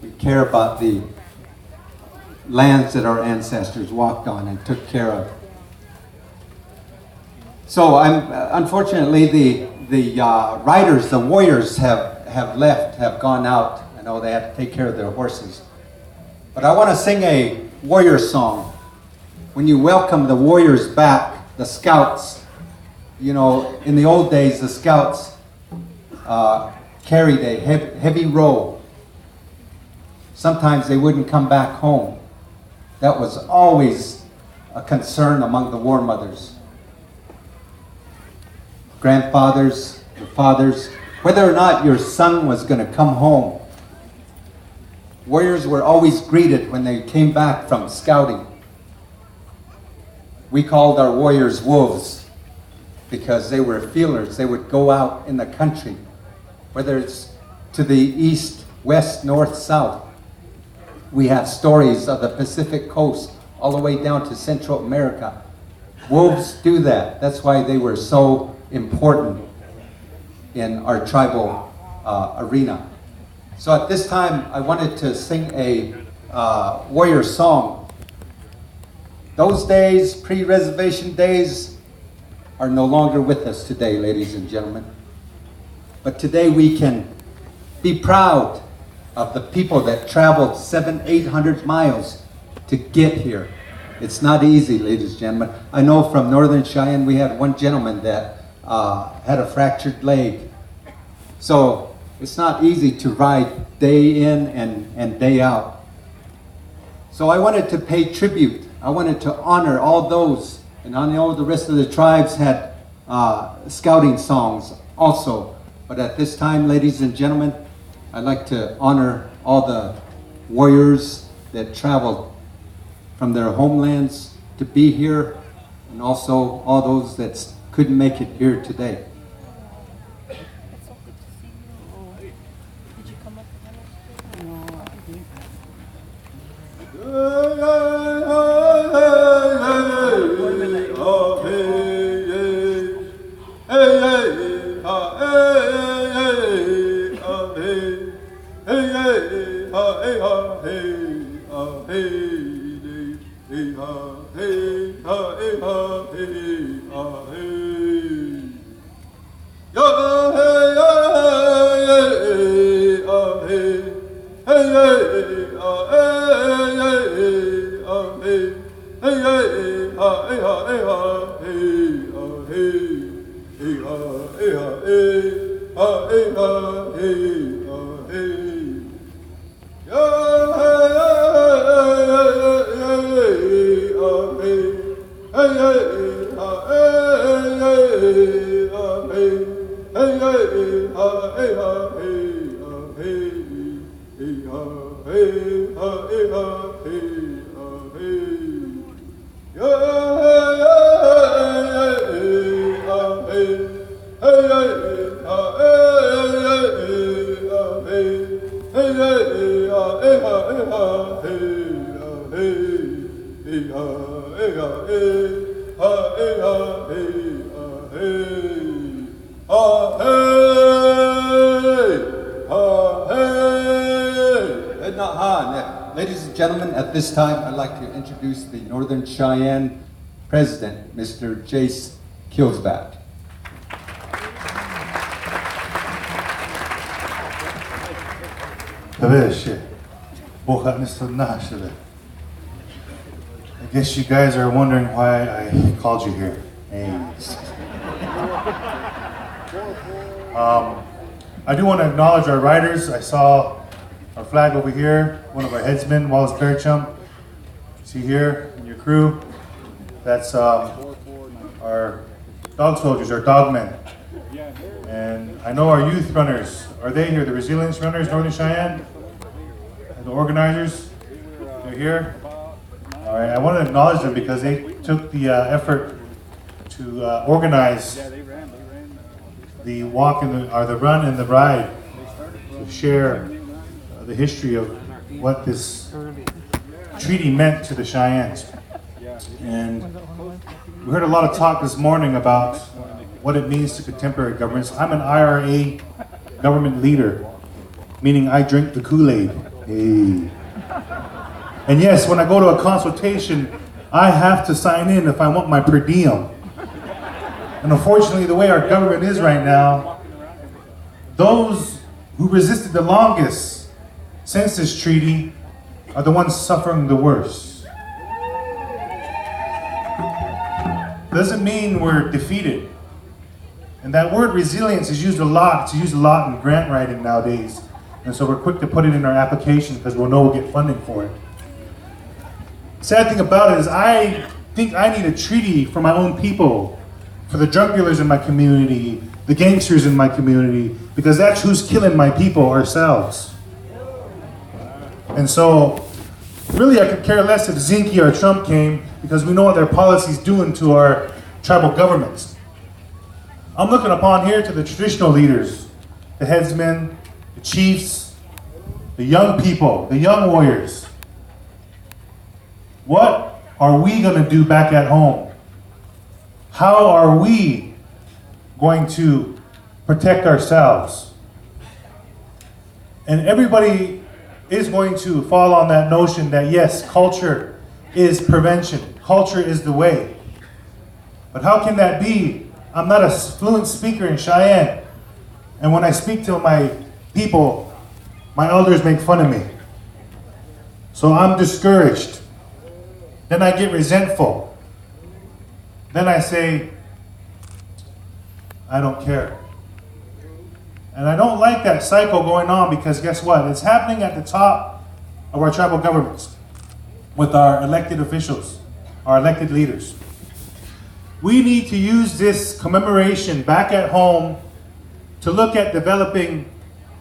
We care about the lands that our ancestors walked on and took care of. So unfortunately the riders, the warriors have left, have gone out. I know they had to take care of their horses. But I want to sing a warrior song. When you welcome the warriors back, the scouts, you know, in the old days, the scouts carried a heavy robe. Sometimes they wouldn't come back home. That was always a concern among the war mothers. Grandfathers, the fathers, whether or not your son was going to come home. Warriors were always greeted when they came back from scouting. We called our warriors wolves because they were feelers. They would go out in the country, whether it's to the east, west, north, south. We have stories of the Pacific coast all the way down to Central America. Wolves do that. That's why they were so important in our tribal arena. So at this time, I wanted to sing a warrior song. Those days, pre-reservation days, are no longer with us today, ladies and gentlemen. But today we can be proud of the people that traveled 700-800 miles to get here. It's not easy, ladies and gentlemen. I know from Northern Cheyenne, we had one gentleman that had a fractured leg. So it's not easy to ride day in and day out. So I wanted to pay tribute. I wanted to honor all those, and I know the rest of the tribes had scouting songs also. But at this time, ladies and gentlemen, I'd like to honor all the warriors that traveled from their homelands to be here, and also all those that couldn't make it here today. Ladies and gentlemen, at this time, I'd like to introduce the Northern Cheyenne President, Mr. Jace Kilsbat. I guess you guys are wondering why I called you here. I do want to acknowledge our riders. I saw our flag over here, one of our headsmen, Wallace Bearchum. See here, and your crew. That's our dog soldiers, our dogmen. And I know our youth runners. Are they here? The resilience runners, Northern Cheyenne? And the organizers? They're here? All right, I want to acknowledge them because they took the effort to organize the walk and the run and the ride to share the history of what this treaty meant to the Cheyennes. And we heard a lot of talk this morning about what it means to contemporary governments. I'm an IRA government leader, meaning I drink the Kool-Aid. Hey. And yes, when I go to a consultation, I have to sign in if I want my per diem. And unfortunately, the way our government is right now, those who resisted the longest since this treaty are the ones suffering the worst. Doesn't mean we're defeated. And that word resilience is used a lot. It's used a lot in grant writing nowadays. And so we're quick to put it in our application because we'll know we'll get funding for it. Sad thing about it is I think I need a treaty for my own people, for the drug dealers in my community, the gangsters in my community, because that's who's killing my people, ourselves. And so, really I could care less if Zinke or Trump came, because we know what their policy's doing to our tribal governments. I'm looking upon here to the traditional leaders, the headsmen, the chiefs, the young people, the young warriors. What are we going to do back at home? How are we going to protect ourselves? And everybody is going to fall on that notion that yes, culture is prevention. Culture is the way. But how can that be? I'm not a fluent speaker in Cheyenne. And when I speak to my people, my elders make fun of me. So I'm discouraged. Then I get resentful. Then I say, I don't care. And I don't like that cycle going on because guess what? It's happening at the top of our tribal governments with our elected officials, our elected leaders. We need to use this commemoration back at home to look at developing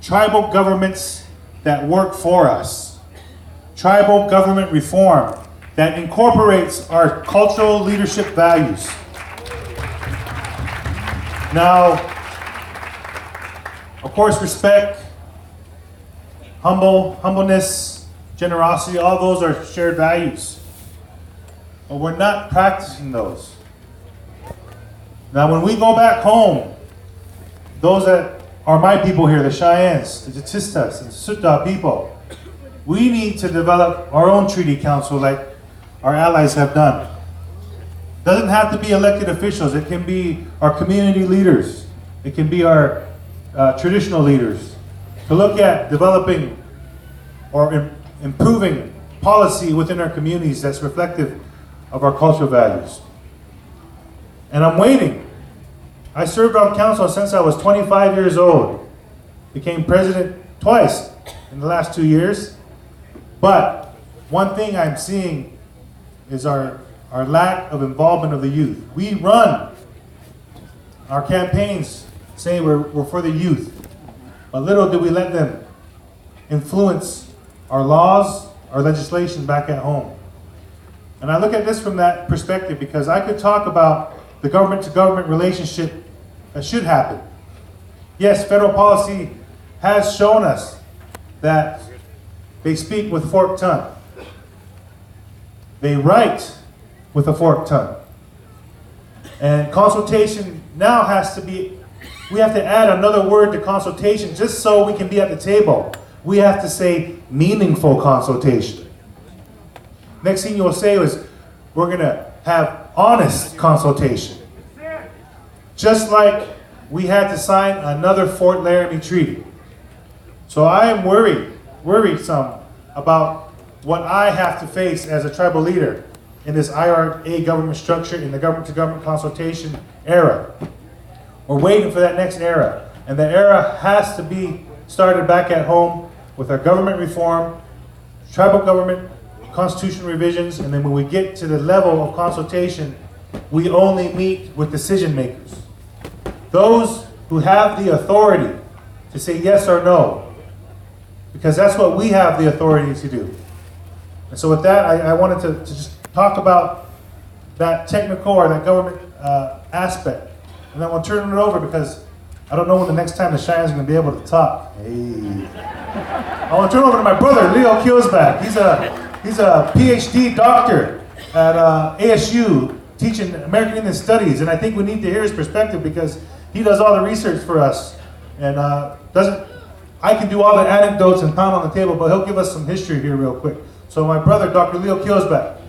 tribal governments that work for us. Tribal government reform that incorporates our cultural leadership values. Now, of course, respect, humbleness, generosity, all those are shared values. But we're not practicing those. Now, when we go back home, those that are my people here, the Cheyennes, the Jatistas, and Sutta people, we need to develop our own treaty council like our allies have done. Doesn't have to be elected officials. It can be our community leaders. It can be our traditional leaders to look at developing or improving policy within our communities that's reflective of our cultural values. And I'm waiting. I served on council since I was 25 years old. Became president twice in the last 2 years. But one thing I'm seeing is our lack of involvement of the youth. We run our campaigns saying we're for the youth, but little do we let them influence our laws, our legislation back at home. And I look at this from that perspective because I could talk about the government-to-government relationship that should happen. Yes, federal policy has shown us that they speak with forked tongue. They write with a forked tongue. And consultation now has to be, we have to add another word to consultation just so we can be at the table. We have to say meaningful consultation. Next thing you'll say is, we're going to have honest consultation. Just like we had to sign another Fort Laramie Treaty. So I am worried some about what I have to face as a tribal leader in this IRA government structure in the government-to-government consultation era. We're waiting for that next era. And the era has to be started back at home with our government reform, tribal government, constitution revisions, and then when we get to the level of consultation, we only meet with decision makers. Those who have the authority to say yes or no, because that's what we have the authority to do. And so with that, I wanted to just talk about that technical or that government aspect. And then we'll turn it over because I don't know when the next time the Cheyennes are going to be able to talk. Hey. I want to turn over to my brother, Leo Kielsback. He's a PhD doctor at ASU teaching American Indian Studies. And I think we need to hear his perspective because he does all the research for us and doesn't I can do all the anecdotes and pound on the table, but he'll give us some history here real quick. So my brother, Dr. Leo Kiosback.